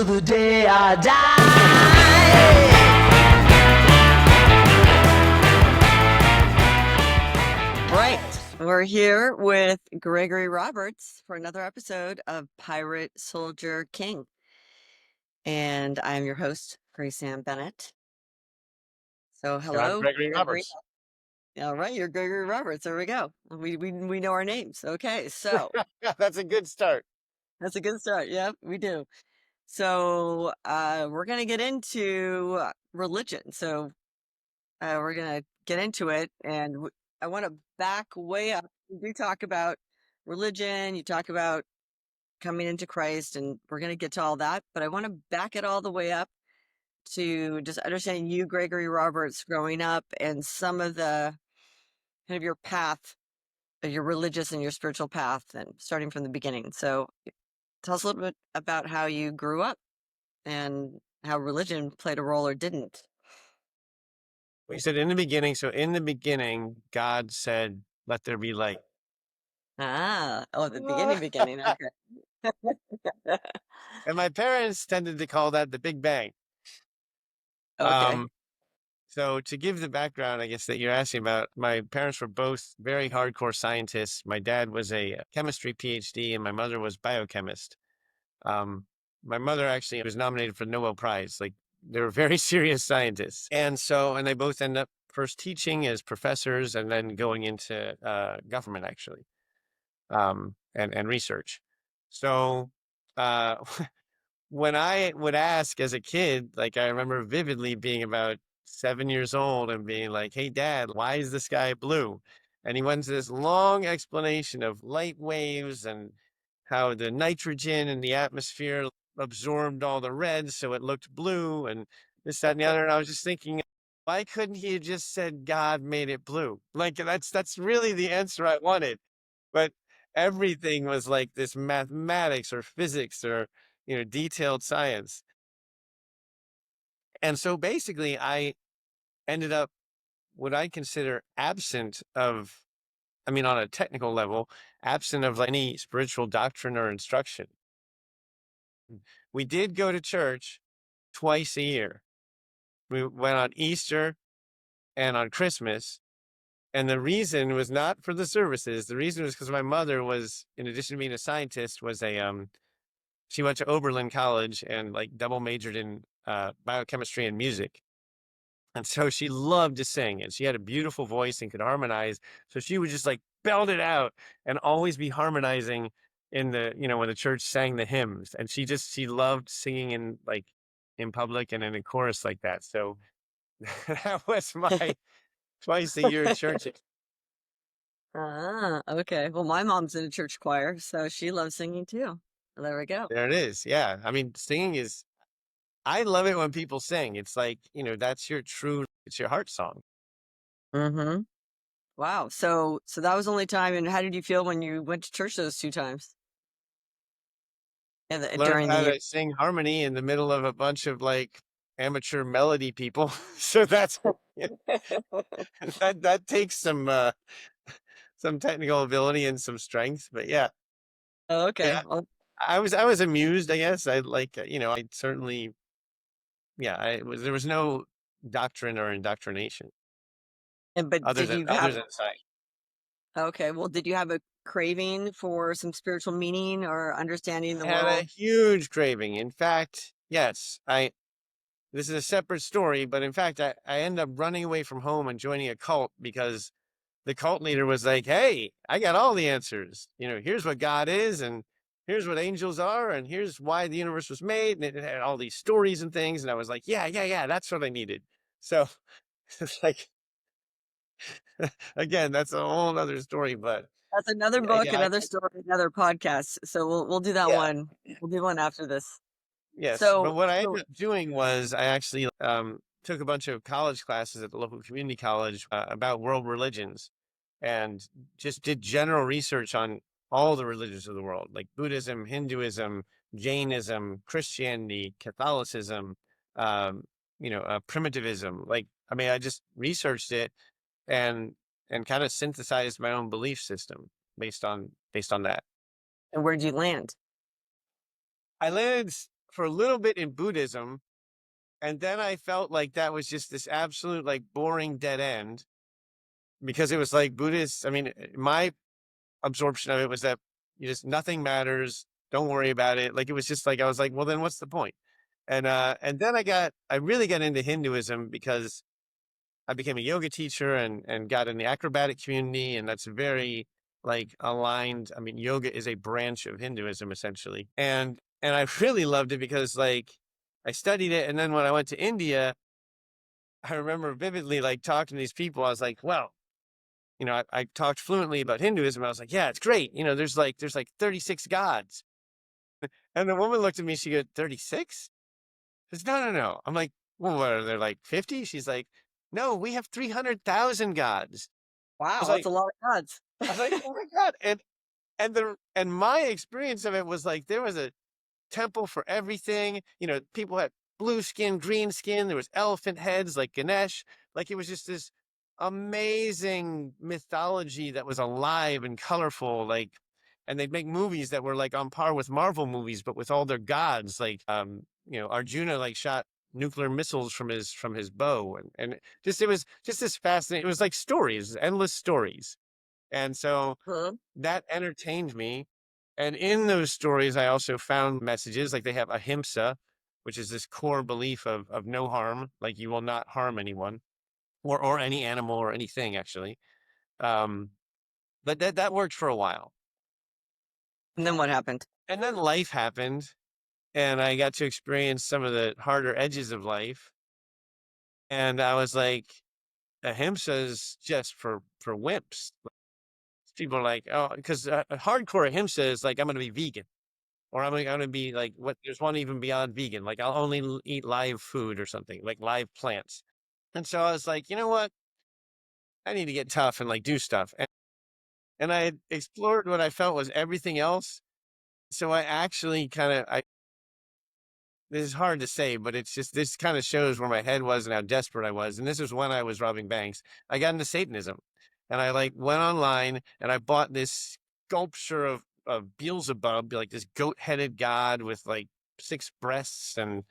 till the day I die. Right. We're here with Gregory Roberts for another episode of Pirate Soldier King. And I'm your host, Grace Ann Bennett. So And I'm hello, Gregory Gregory. Roberts. All right, you're Gregory Roberts. There we go. We know our names. Okay, so That's a good start. that's a good start. Yeah, we do. So we're gonna get into religion. So we're gonna get into it, and I want to back way up. We do talk about religion. You talk about coming into Christ, and we're going to get to all that. But I want to back it all the way up to just understanding you, Gregory Roberts, growing up, and some of the kind of your path, your religious and your spiritual path, and starting from the beginning. So tell us a little bit about how you grew up and how religion played a role or didn't. We said in the beginning. So in the beginning, God said, "Let there be light." The beginning. Okay. And my parents tended to call that the Big Bang. Okay. So to give the background, I guess that you're asking about, my parents were both very hardcore scientists. My dad was a chemistry PhD, and my mother was biochemist. Um, my mother actually was nominated for the Nobel Prize. Like, they were very serious scientists. And they both end up first teaching as professors and then going into government, actually, and research. So uh, when I would ask as a kid, like, I remember vividly being about 7 years old and being like, "Hey, Dad, why is the sky blue?" And he went into this long explanation of light waves and how the nitrogen in the atmosphere absorbed all the red, so it looked blue, and this, that, and the other. And I was just thinking, why couldn't he have just said God made it blue? Like, that's really the answer I wanted. But everything was like this mathematics or physics or, detailed science. And so basically I ended up what I consider absent of, I mean, on a technical level, absent of any spiritual doctrine or instruction. We did go to church twice a year. We went on Easter and on Christmas. And the reason was not for the services. The reason was because my mother was, in addition to being a scientist, was she went to Oberlin College and like double majored in biochemistry and music. And so she loved to sing, and she had a beautiful voice and could harmonize. So she would just like belt it out and always be harmonizing in the, when the church sang the hymns. And she loved singing in public and in a chorus like that. So that was my twice a year church. Okay. Well, my mom's in a church choir, so she loves singing too. There we go. There it is. Yeah. I mean, I love it when people sing. It's like, that's it's your heart song. Mm-hmm. Wow. So that was the only time. And how did you feel when you went to church those two times? Learned During the how year. to sing harmony in the middle of a bunch of like amateur melody people. So that's that takes some technical ability and some strength. But yeah, Oh, okay. yeah, Well, I was amused, I guess. I certainly, yeah, there was no doctrine or indoctrination but other did than you other have, than science. okay, well, did you have a craving for some spiritual meaning or understanding the I had a world? huge craving. In fact, yes, this is a separate story, but in fact, I ended up running away from home and joining a cult because the cult leader was like, "Hey, I got all the answers. Here's what God is, and here's what angels are, and here's why the universe was made." And it had all these stories and things. And I was like, "Yeah, yeah, yeah, that's what I needed." So it's like, again, that's a whole other story. But That's another yeah, book, yeah, another story, another podcast. So we'll do that yeah, one. We'll do one after this. yes. But So, what I so ended up doing was I actually took a bunch of college classes at the local community college about world religions, and just did general research on all the religions of the world, like Buddhism, Hinduism, Jainism, Christianity, Catholicism, um, primitivism. Like, I mean, I just researched it and kind of synthesized my own belief system based on that. and where'd you land? I landed for a little bit in Buddhism. And then I felt like that was just this absolute like boring dead end because it was like Buddhist. I mean, my absorption of it was that you just nothing matters. Don't worry about it. Like it was just like I was like, well, then what's the point? And then I really got into Hinduism because I became a yoga teacher and got in the acrobatic community, and that's very like aligned. I mean, yoga is a branch of Hinduism essentially, and I really loved it because like I studied it, and then when I went to India, I remember vividly like talking to these people. I was like, well, I talked fluently about Hinduism. I was like, yeah, it's great. There's like 36 gods. And the woman looked at me, she goes, 36? She says, no, no, no. I'm like, well, what are there like 50? She's like, no, we have 300,000 gods. I Wow, was that's like, a lot of gods. oh my God. And my experience of it was like, there was a temple for everything. People had blue skin, green skin. There was elephant heads like Ganesh. Like it was just this amazing mythology that was alive and colorful. And they'd make movies that were like on par with Marvel movies, but with all their gods. Arjuna like shot nuclear missiles from his bow, and just it was just this fascinating. It was like stories, endless stories, and so Huh? that entertained me. And in those stories, I also found messages like they have ahimsa, which is this core belief of no harm, like you will not harm anyone or any animal or anything actually. Um, but that worked for a while. And then what happened? And then life happened and I got to experience some of the harder edges of life. And I was like, ahimsa is just for wimps. People are like, oh, because hardcore ahimsa is like, I'm going to be vegan. Or I'm going to be like, what? There's one even beyond vegan. Like I'll only eat live food or something, like live plants. And so I was like, you know what? I need to get tough and like do stuff. And I had explored what I felt was everything else. So I actually this is hard to say, but it's just, this kind of shows where my head was and how desperate I was. And this was when I was robbing banks. I got into Satanism and I like went online and I bought this sculpture of Beelzebub, like this goat headed god with like 6 breasts and,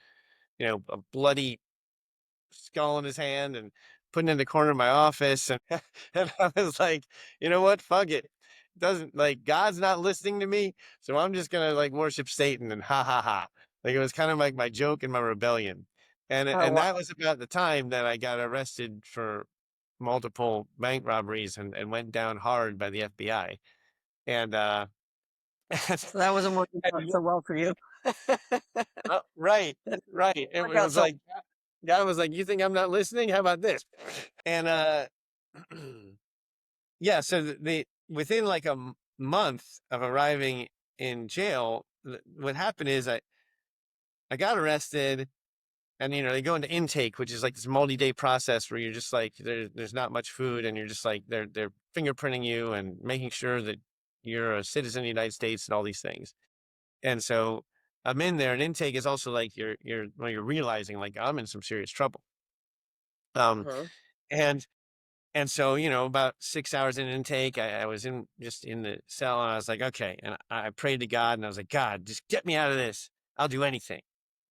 a bloody skull in his hand and putting it in the corner of my office. And, and I was like, you know what? Fuck it. Doesn't like God's not listening to me. So I'm just going to like worship Satan and ha ha ha. Like it was kind of like my joke and my rebellion. And, Oh, and wow. that was about the time that I got arrested for multiple bank robberies and went down hard by the FBI. And, So that wasn't working out and, so well for you. right, That didn't right. It work out was so. like, God was like, you think I'm not listening? How about this? And yeah, so within like a month of arriving in jail, what happened is I got arrested, and they go into intake, which is like this multi-day process where you're just like there's not much food, and you're just like they're fingerprinting you and making sure that you're a citizen of the United States and all these things. And so I'm in there, and intake is also like you're realizing like I'm in some serious trouble. Um, Huh? and And so, about 6 hours in intake, I was just in the cell and I was like, okay. And I prayed to God and I was like, God, just get me out of this. I'll do anything.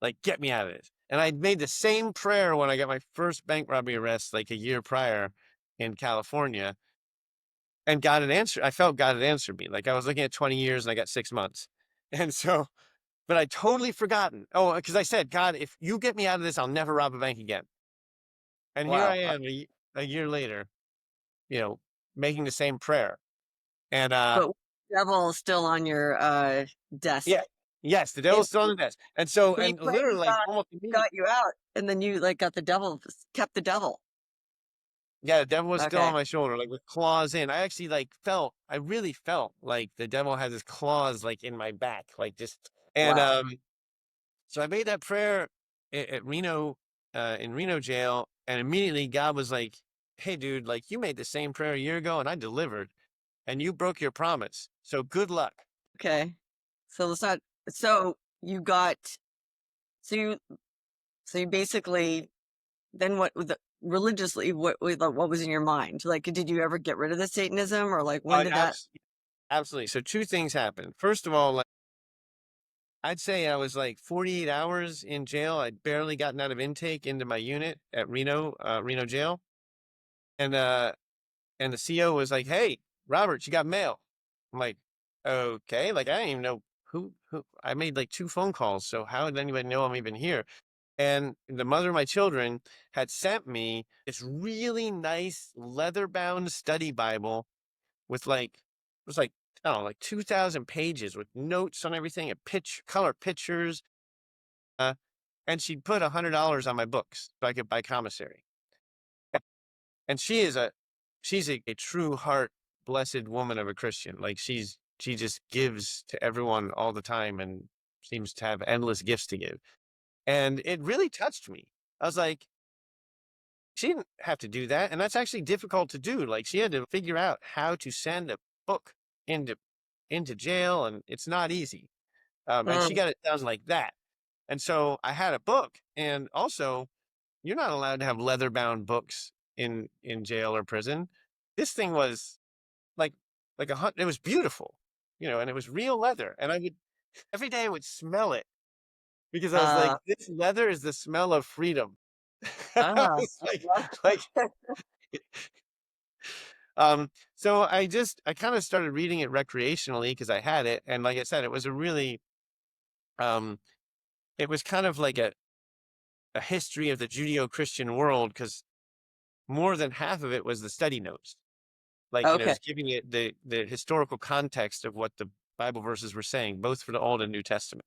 Like, get me out of this. And I made the same prayer when I got my first bank robbery arrest, like a year prior in California. And God had answered, I felt God had answered me. Like I was looking at 20 years and I got 6 months. And so, but I totally forgotten. Oh, because I said, God, if you get me out of this, I'll never rob a bank again. And here I Wow. am a year later, you know, making the same prayer. And But devil is still on your desk. yeah, yes, the And devil's still on the desk. And so, so you and prayed literally and like God almost immediately, got you out, and then you like got the devil, kept the devil. yeah, the devil was still on Okay. my shoulder, like with claws in. I actually I really felt like the devil had his claws like in my back, like just, and Wow. so I made that prayer at Reno, in Reno jail, and immediately God was like, hey dude, like you made the same prayer a year ago and I delivered and you broke your promise. So good luck. Okay. So let's not. So you got. So you. So you basically. Then what? Religiously, what was in your mind? Like, did you ever get rid of the Satanism, or like when did that? Absolutely. So two things happened. First of all, like, I'd say I was like 48 hours in jail. I'd barely gotten out of intake into my unit at Reno jail. And, and the CO was like, "Hey, Robert, you got mail." I'm like, "Okay." Like, I didn't even know who, I made like 2 phone calls. So how did anybody know I'm even here? And the mother of my children had sent me this really nice leather bound study Bible with like, it was like, I don't know, like 2,000 pages with notes on everything and color pictures. Uh, and she'd put $100 on my books so I could buy commissary. And she's a true heart, blessed woman of a Christian. Like she just gives to everyone all the time and seems to have endless gifts to give. And it really touched me. I was like, she didn't have to do that. And that's actually difficult to do. Like, she had to figure out how to send a book into jail, and it's not easy. And she Mm. got it done like that. And so I had a book, and also you're not allowed to have leather bound books in jail or prison. This thing was like it was beautiful, and it was real leather. And I would every day I would smell it because I was like, Uh, this leather is the smell of freedom. I ah, was I love like, so I kind of started reading it recreationally because I had it. And like I said, it was a really, um, it was kind of like a history of the Judeo-Christian world because more than half of it was the study notes. Like, okay. it's giving it the historical context of what the Bible verses were saying, both for the Old and New Testament.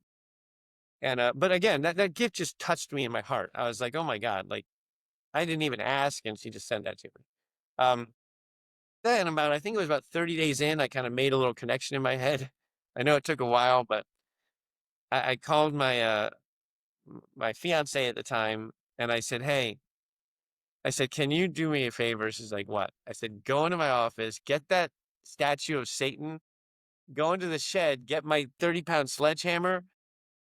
And, but again, that gift just touched me in my heart. I was like, oh my God, like I didn't even ask. And she just sent that to me. Um, then I think it was about 30 days in, I kind of made a little connection in my head. I know it took a while, but I called my fiance at the time and I said, "Hey," I said, "can you do me a favor?" She's like, "What?" I said, "Go into my office, get that statue of Satan, go into the shed, get my 30-pound sledgehammer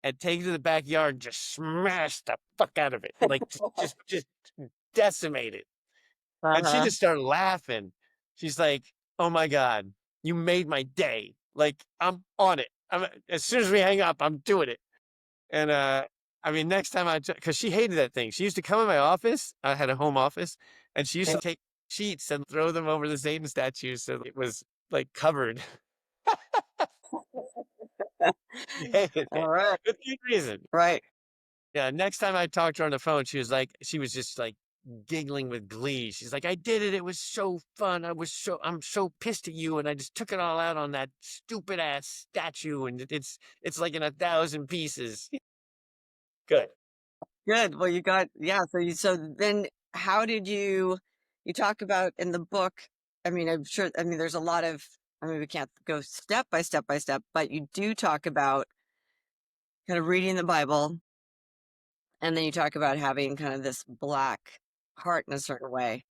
and take it to the backyard and just smash the fuck out of it. Like just decimate it." And she Uh-huh. just started laughing. She's like, "Oh my God, you made my day. Like, I'm on it. As soon as we hang up, I'm doing it." And I mean, next time because she hated that thing. She used to come in my office. I had a home office, and she used to take sheets and throw them over the Satan statue so it was like covered. She hated All it. right. With good reason. Right. Yeah, next time I talked to her on the phone, she was just like giggling with glee. She's like, "I did it. It was so fun. I'm so pissed at you. And I just took it all out on that stupid ass statue. And it's like in 1,000 pieces." Good. Good. Well, so then how did you talk about in the book? I mean, I'm sure, I mean, there's a lot of, I mean, we can't go step by step by step, but you do talk about kind of reading the Bible, and then you talk about having kind of this black heart in a certain way.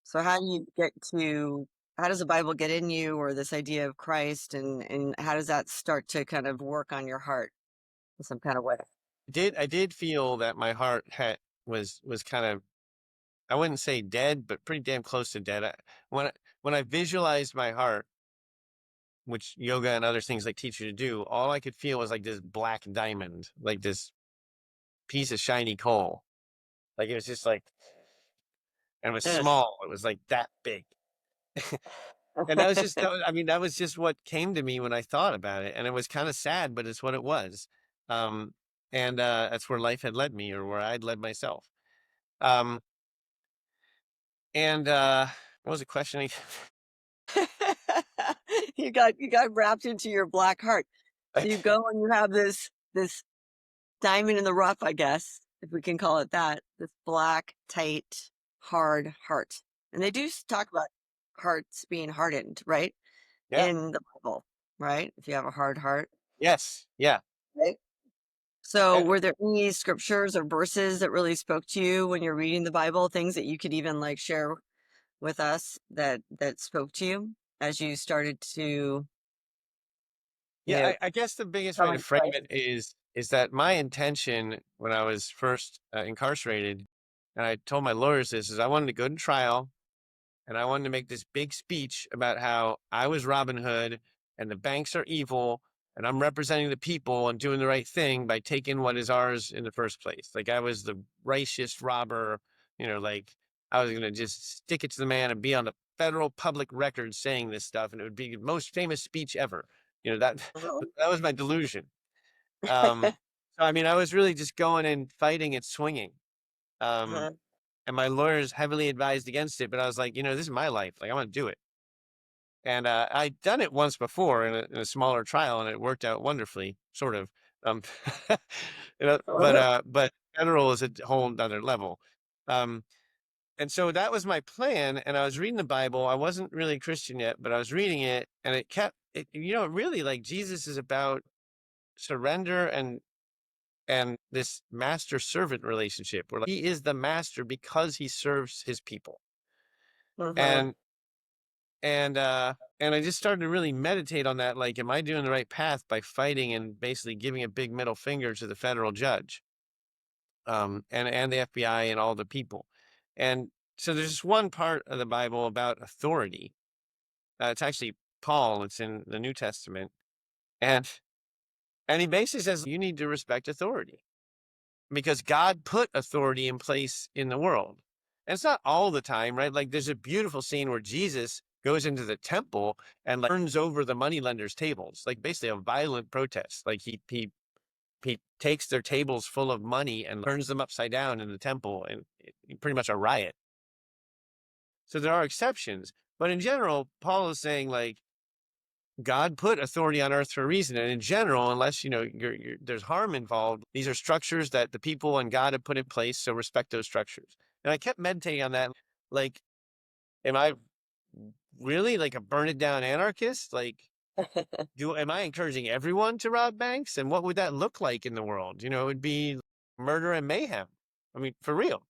So how do you how does the Bible get in you, or this idea of Christ, and how does that start to kind of work on your heart in some kind of way? I did feel that my heart was kind of, I wouldn't say dead, but pretty damn close to dead. When I visualized my heart, which yoga and other things like teach you to do, all I could feel was like this black diamond, like this piece of shiny coal. Like it was just like, and it was Yes. small. It was like that big. And I mean, that was just what came to me when I thought about it. And it was kind of sad, but it's what it was. Um, and that's where life had led me, or where I'd led myself. Um, and what was the question? You got wrapped into your black heart. So you go and you have this diamond in the rough, I guess, if we can call it that, this black, tight, hard heart. And they do talk about hearts being hardened, right? Yeah. In the Bible, right? If you have a hard heart, Yes. Yeah. right? So And were there any scriptures or verses that really spoke to you when you're reading the Bible, things that you could even like share with us that spoke to you as you started to, you yeah, know, I guess the biggest way come to into frame Christ? it is that my intention when I was first incarcerated, and I told my lawyers this, is I wanted to go to trial and I wanted to make this big speech about how I was Robin Hood and the banks are evil and I'm representing the people and doing the right thing by taking what is ours in the first place. Like I was the righteous robber, like I was going to just stick it to the man and be on the federal public record saying this stuff. And it would be the most famous speech ever. That, Uh-huh. that was my delusion. So, I mean, I was really just going and fighting and swinging. Uh-huh. And my lawyers heavily advised against it, but I was like, this is my life. Like, I'm going to do it. And I'd done it once before in a smaller trial, and it worked out wonderfully, sort of. Um, Uh-huh. but federal is a whole other level. And so that was my plan. And I was reading the Bible. I wasn't really a Christian yet, but I was reading it, and really, like, Jesus is about surrender and this master servant relationship where, like, he is the master because he serves his people. Uh-huh. And and I just started to really meditate on that. Like, am I doing the right path by fighting and basically giving a big middle finger to the federal judge, and the FBI and all the people? And so there's this one part of the Bible about authority. It's actually Paul. It's in the New Testament, and he basically says you need to respect authority because God put authority in place in the world. And it's not all the time, right? Like, there's a beautiful scene where Jesus goes into the temple and, like, turns over the moneylenders' tables, like basically a violent protest. Like he takes their tables full of money and turns them upside down in the temple, and pretty much a riot. So there are exceptions, but in general, Paul is saying, like, God put authority on earth for a reason. And in general, unless, there's harm involved, these are structures that the people and God have put in place. So respect those structures. And I kept meditating on that. Like, am I really like a burn it down anarchist? Like, am I encouraging everyone to rob banks? And what would that look like in the world? It would be murder and mayhem. I mean, for real.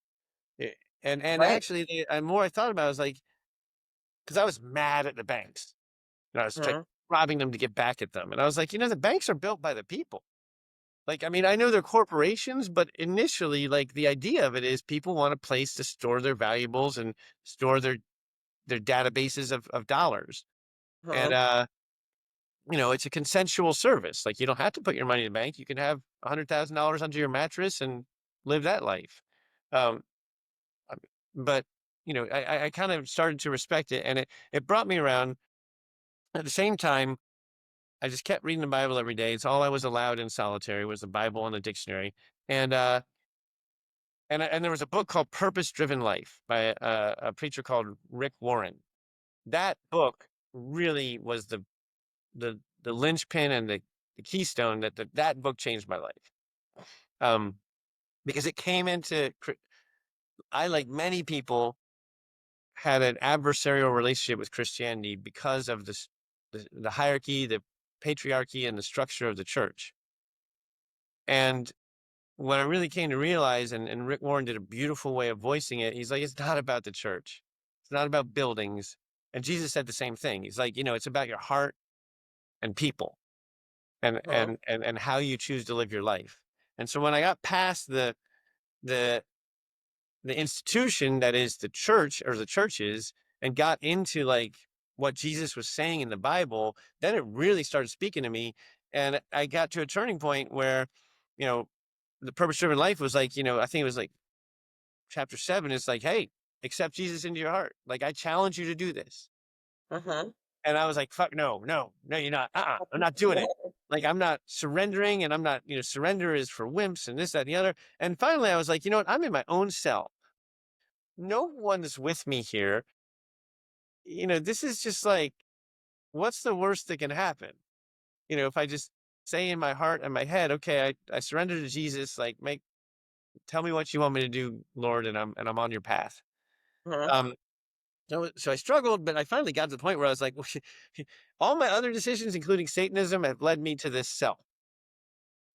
Eh, And Right. actually, the more I thought about it, I was like, because I was mad at the banks. And I was Uh-huh. robbing them to get back at them. And I was like, the banks are built by the people. Like, I mean, I know they're corporations, but initially, like, the idea of it is people want a place to store their valuables and store their databases of dollars. And, Uh-huh. it's a consensual service. Like, you don't have to put your money in the bank. You can have $100,000 under your mattress and live that life. Um, but, I kind of started to respect it, and it brought me around. At the same time, I just kept reading the Bible every day. It's all I was allowed in solitary was the Bible and the dictionary. And and there was a book called Purpose Driven Life by a preacher called Rick Warren. That book really was the linchpin and the keystone that book changed my life. Because it came into I, like many people, had an adversarial relationship with Christianity because of the hierarchy, the patriarchy, and the structure of the church. And what I really came to realize, and Rick Warren did a beautiful way of voicing it, he's like, it's not about the church. It's not about buildings. And Jesus said the same thing. He's like, it's about your heart and people and Uh-huh. how you choose to live your life. And so when I got past the institution that is the church or the churches and got into, like, what Jesus was saying in the Bible, then it really started speaking to me. And I got to a turning point where, the purpose-driven life was like, I think it was like chapter 7. It's like, hey, accept Jesus into your heart. Like, I challenge you to do this. Uh-huh. And I was like, fuck, no, you're not. I'm not doing it. Like, I'm not surrendering, and I'm not, surrender is for wimps and this, that, and the other. And finally I was like, you know what? I'm in my own cell. No one's with me here. This is just like, what's the worst that can happen? If I just say in my heart and my head, okay, I surrender to Jesus, like, tell me what you want me to do, Lord, and I'm on your path. Uh-huh. Um, so I struggled, but I finally got to the point where I was like, all my other decisions, including Satanism, have led me to this cell.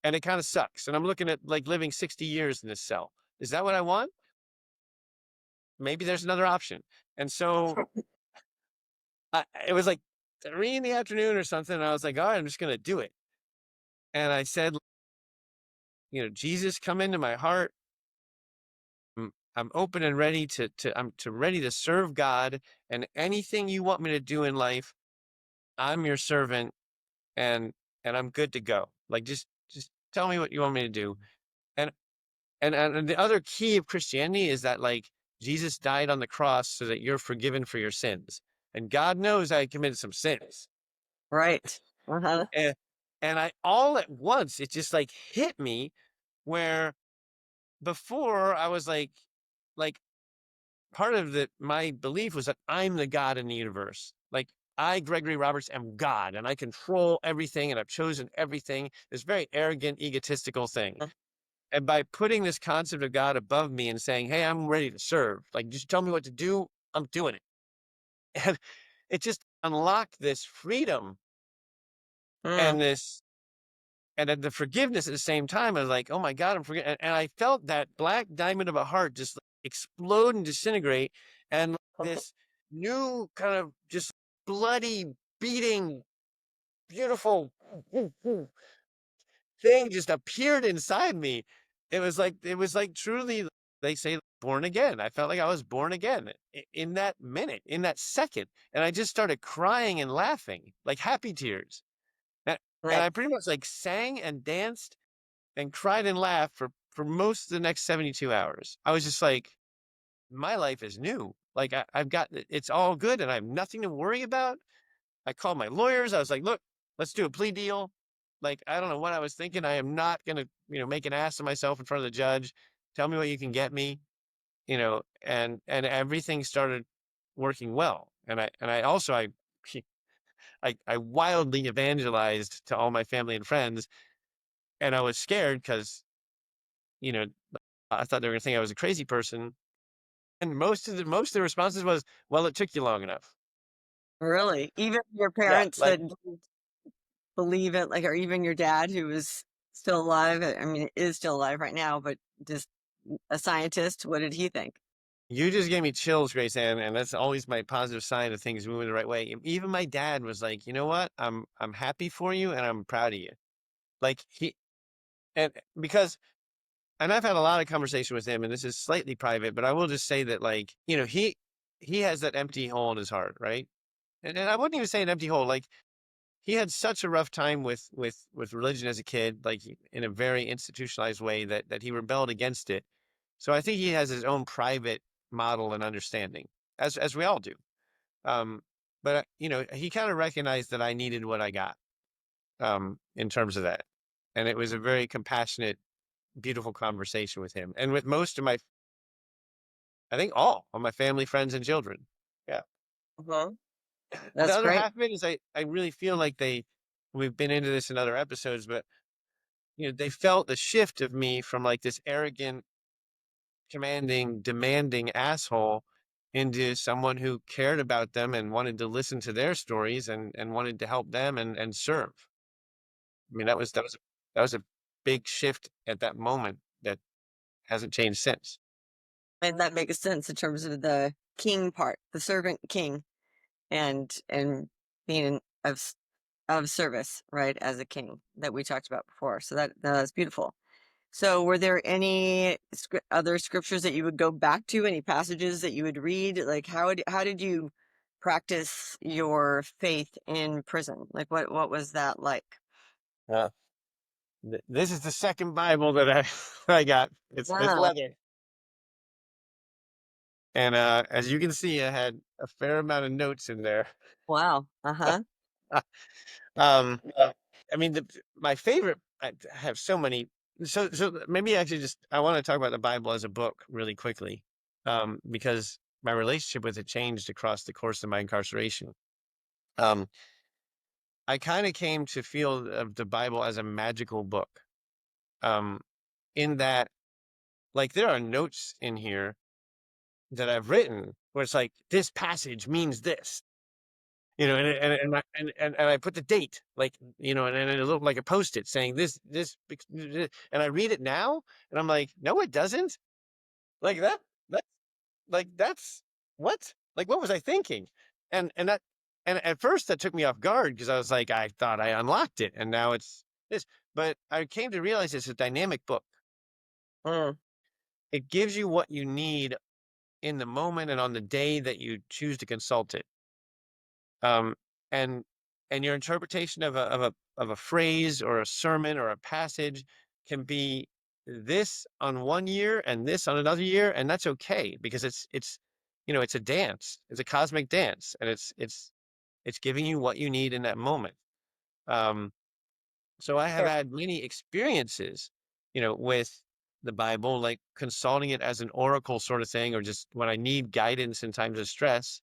And it kind of sucks. And I'm looking at, like, living 60 years in this cell. Is that what I want? Maybe there's another option. And so it was like 3 in the afternoon or something. And I was like, all right, I'm just going to do it. And I said, Jesus, come into my heart. I'm open and ready I'm ready to serve God, and anything you want me to do in life, I'm your servant. And and I'm good to go. Like, just tell me what you want me to do. And and the other key of Christianity is that like Jesus died on the cross so that you're forgiven for your sins. And God knows I committed some sins. Right. Uh-huh. And I all at once it just like hit me where before I was like part of my belief was that I'm the God in the universe. Like I, Gregory Roberts, am God and I control everything and I've chosen everything. This very arrogant, egotistical thing. And by putting this concept of God above me and saying, hey, I'm ready to serve, like just tell me what to do, I'm doing it. And it just unlocked this freedom Mm. and this and then the forgiveness at the same time. I was like, oh my God, I'm forgetting. And I felt that black diamond of a heart just like, explode and disintegrate. And this new kind of just bloody, beating, beautiful thing just appeared inside me. It was like truly, they say, born again. I felt like I was born again in that minute, in that second. And I just started crying and laughing, like happy tears. And, and Right. I pretty much like sang and danced and cried and laughed for most of the next 72 hours. I was just like, my life is new. Like I've got, it's all good and I have nothing to worry about. I called my lawyers. I was like, look, let's do a plea deal. Like, I don't know what I was thinking. I am not going to, make an ass of myself in front of the judge. Tell me what you can get me, and everything started working well. And I also, I wildly evangelized to all my family and friends. And I was scared because, you know, I thought they were going to think I was a crazy person. And most of the responses was, well, it took you long enough. Really? Even your Yeah. parents Like, that didn't believe it, like, or even your dad who was still alive, I mean, is still alive right now, but just a scientist, what did he think? you just gave me chills, Grace Ann, and that's always my positive sign of things moving the right way. Even my dad was like, you know what? I'm happy for you and I'm proud of you. Like and because and I've had a lot of conversation with him, and this is slightly private, but I will just say that like, he has that empty hole in his heart, right? And I wouldn't even say an empty hole. Like he had such a rough time with religion as a kid, like in a very institutionalized way that he rebelled against it. So I think he has his own private model and understanding, as we all do. Um, but he kind of recognized that I needed what I got, in terms of that, and it was a very compassionate, beautiful conversation with him, and with most of I think all of my family, friends, and children. Yeah. Uh-huh. The That's other great. half of it is I really feel like we've been into this in other episodes, but they felt the shift of me from like this arrogant, commanding, demanding asshole into someone who cared about them and wanted to listen to their stories and wanted to help them and serve. I mean, that was a big shift at that moment that hasn't changed since. And that makes sense in terms of the king part, the servant king, and being of service, right, as a king that we talked about before. So that's beautiful. So were there any other scriptures that you would go back to, any passages that you would read? Like how did you practice your faith in prison? Like what was that like? Uh, this is the second Bible that I got. It's Ah, leather. And as you can see, I had a fair amount of notes in there. wow. Uh-huh. um, I mean, my favorite. I have so many. So maybe actually just I want to talk about the Bible as a book really quickly, because my relationship with it changed across the course of my incarceration. Um, I kind of came to feel of the Bible as a magical book. Um, in that, like, there are notes in here that I've written where it's like this passage means this, and I put the date, like, and it looked like a post-it saying and I read it now, and I'm like, no, it doesn't. Like that, like that's what, like, what was I thinking? And at first that took me off guard because I was like, I thought I unlocked it, and now it's this. But I came to realize it's a dynamic book. Mm, It gives you what you need in the moment and on the day that you choose to consult it. Um, and and your interpretation of a phrase or a sermon or a passage can be this on one year and this on another year, and that's okay because it's it's a dance. It's a cosmic dance, and it's giving you what you need in that moment. Um, so I have Sure. had many experiences, with the Bible, like consulting it as an oracle sort of thing, or just when I need guidance in times of stress.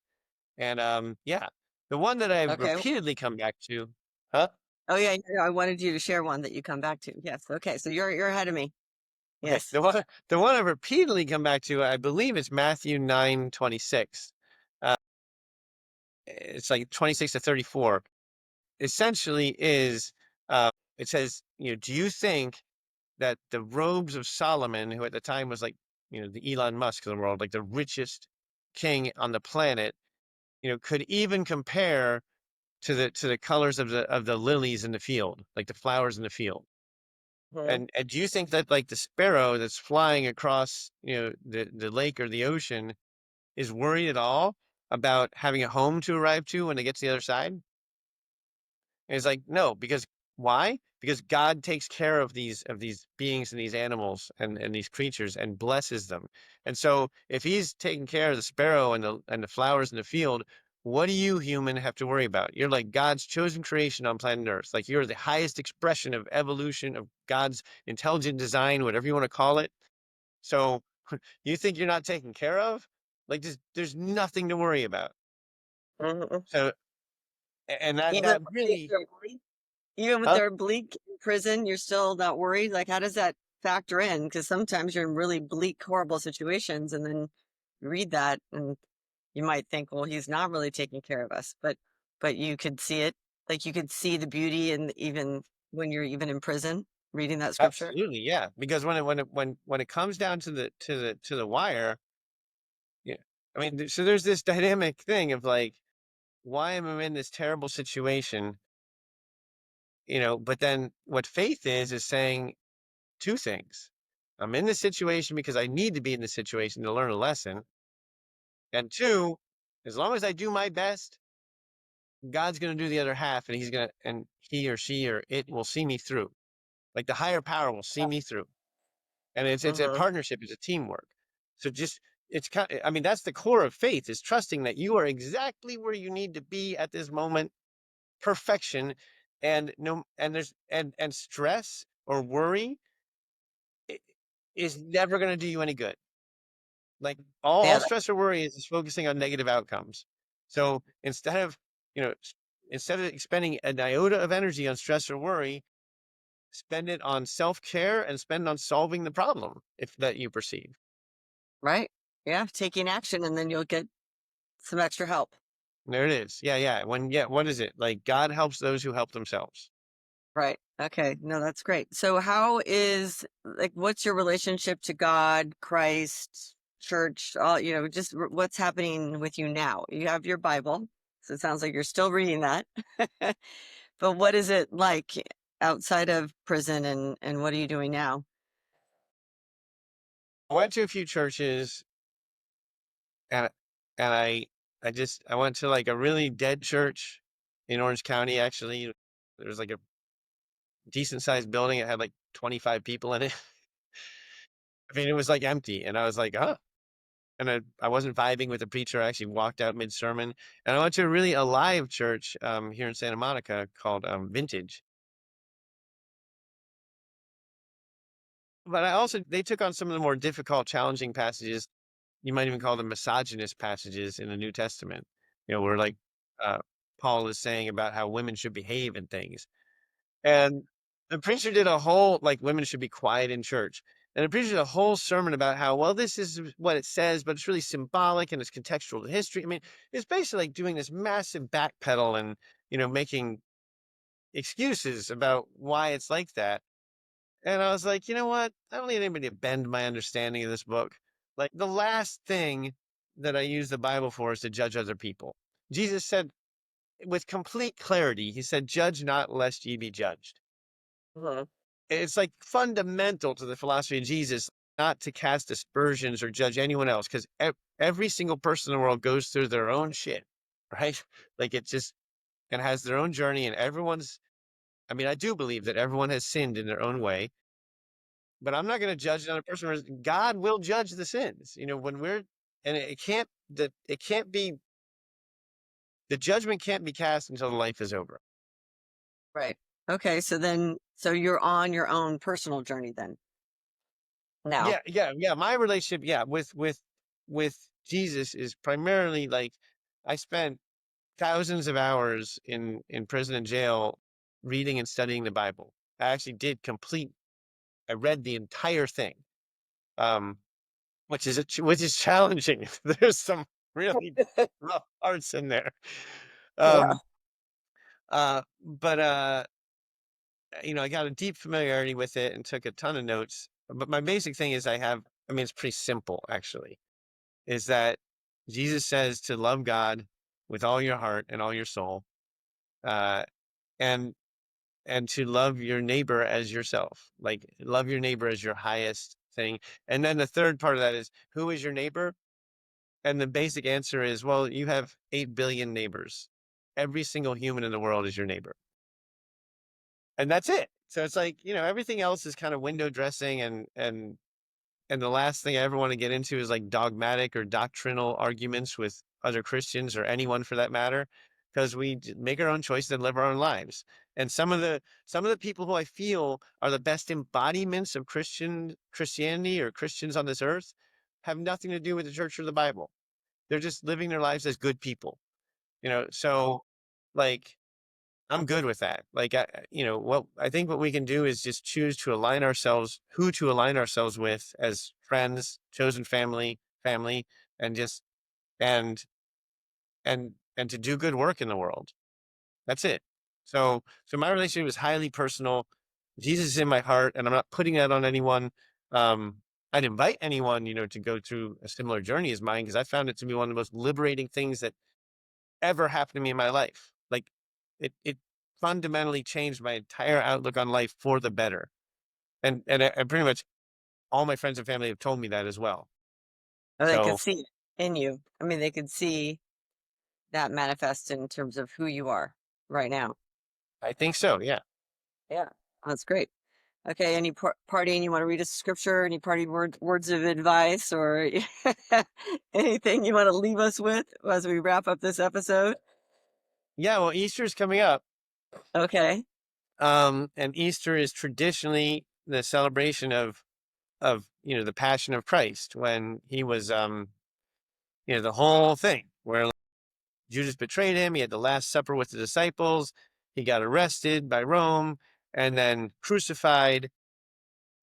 And yeah, the one that I've Okay. repeatedly come back to, huh? Oh yeah, yeah, I wanted you to share one that you come back to. Yes. Okay. So you're ahead of me. Okay, Yes. the one I've repeatedly come back to, I believe it's Matthew 9:26. Uh, it's like 26 to 34. Essentially, is it says, do you think that the robes of Solomon, who at the time was like, the Elon Musk of the world, like the richest king on the planet, could even compare to the colors of the lilies in the field, like the flowers in the field? Mhm. And do you think that like the sparrow that's flying across, the lake or the ocean is worried at all about having a home to arrive to when it gets to the other side? And it's like, no, because why? Because God takes care of these beings and these animals and these creatures and blesses them. And so if he's taking care of the sparrow and the flowers in the field, what do you human have to worry about? You're like God's chosen creation on planet Earth. Like you're the highest expression of evolution of God's intelligent design, whatever you want to call it. So you think you're not taken care of? Like there's nothing to worry about. Mhm. So and that Even that really, even with huh? their bleak prison, you're still not worried. Like, how does that factor in? Because sometimes you're in really bleak, horrible situations, and then you read that, and you might think, well, he's not really taking care of us, but you could see it. Like you could see the beauty, and even when you're even in prison, reading that scripture. Absolutely, yeah. Because when it comes down to the wire, yeah. I mean, so there's this dynamic thing of like, why am I in this terrible situation? But then what faith is saying two things. I'm in this situation because I need to be in this situation to learn a lesson. And two, as long as I do my best, God's going to do the other half, and and he or she or it will see me through. Like the higher power will see me through. And it's a Hmm. partnership, it's a teamwork. So just it's kind I mean, that's the core of faith, is trusting that you are exactly where you need to be at this moment, perfection. And no and there's and stress or worry i- is never going to do you any good. Like all Yeah, stress or worry is focusing on negative outcomes. So you know instead of expending an iota of energy on stress or worry, spend it on self-care and spend on solving the problem if that you perceive. right. Yeah, taking action, and then you'll get some extra help. There it is. Yeah, yeah. What is it? Like God helps those who help themselves. Right. Okay. No, that's great. So how is like what's your relationship to God, Christ, church, all, just what's happening with you now? You have your Bible. So it sounds like you're still reading that. But what is it like outside of prison, and what are you doing now? I went to a few churches, and I went to like a really dead church in Orange County, actually. There was like a decent sized building. It had like 25 people in it. I mean, it was like empty. And I was like, oh. And I wasn't vibing with the preacher. I actually walked out mid sermon. And I went to a really alive church here in Santa Monica called Vintage. But they took on some of the more difficult, challenging passages. You might even call them misogynist passages in the New Testament, where like uh, Paul is saying about how women should behave and things. And the preacher did a whole, like, women should be quiet in church. And the preacher did a whole sermon about how, well, this is what it says, but it's really symbolic and it's contextual to history. I mean, it's basically like doing this massive backpedal and, making excuses about why it's like that. And I was like, you know what? I don't need anybody to bend my understanding of this book. Like, the last thing that I use the Bible for is to judge other people. Jesus said with complete clarity, he said, judge not lest ye be judged. Mhm. It's like fundamental to the philosophy of Jesus not to cast aspersions or judge anyone else, because every single person in the world goes through their own shit, right? Like it just and has their own journey, and everyone's I mean, I do believe that everyone has sinned in their own way, but I'm not going to judge another person. God will judge the sins. When we're, and it can't be, the judgment can't be cast until the life is over. Right. Okay. So you're on your own personal journey then now. Yeah. My relationship, with Jesus is primarily like, I spent thousands of hours in prison and jail reading and studying the Bible. I read the entire thing. Um, which is challenging. There's some really rough parts in there. Yeah. Um, but I got a deep familiarity with it and took a ton of notes. But my basic thing is it's pretty simple actually, is that Jesus says to love God with all your heart and all your soul, uh, and to love your neighbor as yourself. Like, love your neighbor as your highest thing. And then the third part of that is, who is your neighbor? And the basic answer is, well, you have 8 billion neighbors. Every single human in the world is your neighbor. And that's it. So it's like, everything else is kind of window dressing, and the last thing I ever want to get into is like dogmatic or doctrinal arguments with other Christians, or anyone for that matter, because we make our own choices and live our own lives. And some of the people who I feel are the best embodiments of Christianity or Christians on this earth have nothing to do with the church or the Bible. They're just living their lives as good people, so, like, I'm good with that. Like, I think what we can do is just choose to align ourselves, who to align ourselves with as friends, chosen family, and just, and, and to do good work in the world. That's it. So my relationship is highly personal. Jesus is in my heart, and I'm not putting that on anyone. I'd invite anyone, to go through a similar journey as mine, because I found it to be one of the most liberating things that ever happened to me in my life. Like, it fundamentally changed my entire outlook on life for the better. And pretty much all my friends and family have told me that as well. Oh, they could So see it in you. I mean, they could see that manifest in terms of who you are right now. I think so. Yeah. Yeah. That's great. Okay. Any parting you want to read a scripture? Any parting words of advice, or anything you want to leave us with as we wrap up this episode? Yeah. Well, Easter's coming up. Okay. And Easter is traditionally the celebration of the Passion of Christ, when he was the whole thing where, like, Judas betrayed him. He had the Last Supper with the disciples. He got arrested by Rome, and then crucified,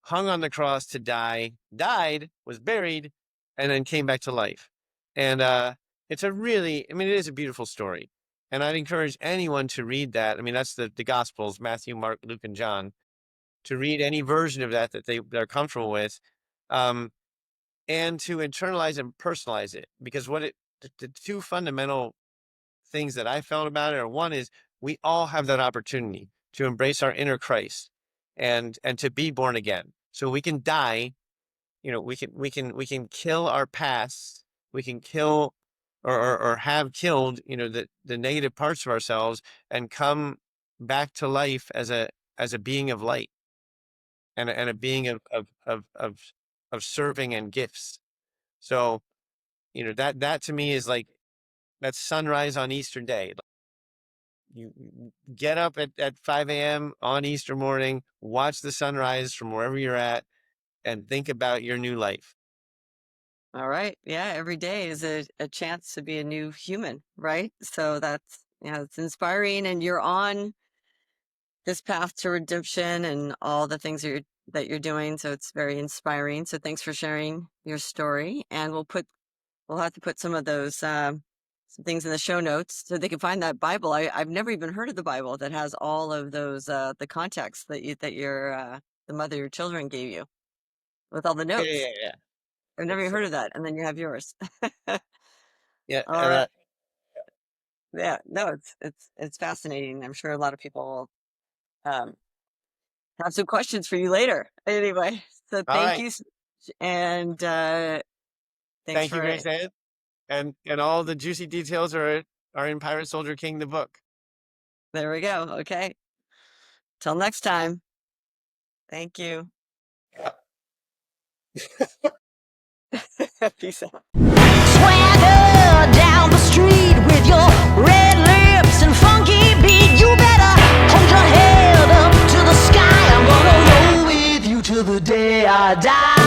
hung on the cross to die, died, was buried, and then came back to life. And it is a beautiful story. And I'd encourage anyone to read that. I mean, that's the Gospels, Matthew, Mark, Luke, and John, to read any version of that they're comfortable with, um, and to internalize and personalize it. Because the two fundamental things that I felt about it are, one is, we all have that opportunity to embrace our inner Christ, and to be born again. So we can die, we can kill our past, we can kill, or have killed, the negative parts of ourselves, and come back to life as a being of light, and a being of serving and gifts. So, that to me is like that sunrise on Easter day. You get up at 5 a.m. on Easter morning, watch the sunrise from wherever you're at, and think about your new life. All right. Yeah. Every day is a chance to be a new human, right? So it's inspiring, and you're on this path to redemption and all the things that you're doing. So it's very inspiring. So thanks for sharing your story. And we'll have to put some of those some things in the show notes so they can find that Bible. I've never even heard of the Bible that has all of those the context that your the mother of your children gave you with all the Yeah, yeah, notes. yeah. I've never even It's heard of that. And then you have yours. yeah, All and right. Yeah. No, it's fascinating. I'm sure a lot of people um have some questions for you later. Anyway, so all thank right. you, and thanks Thank you, for Grace Ann. And all the juicy details are in Pirate Soldier King, the book. there we go. Okay. Till next time. Thank you. Peace out. Swagger down the street with your red lips and funky beat. You better hold your head up to the sky. I'm gonna roll with you till the day I die.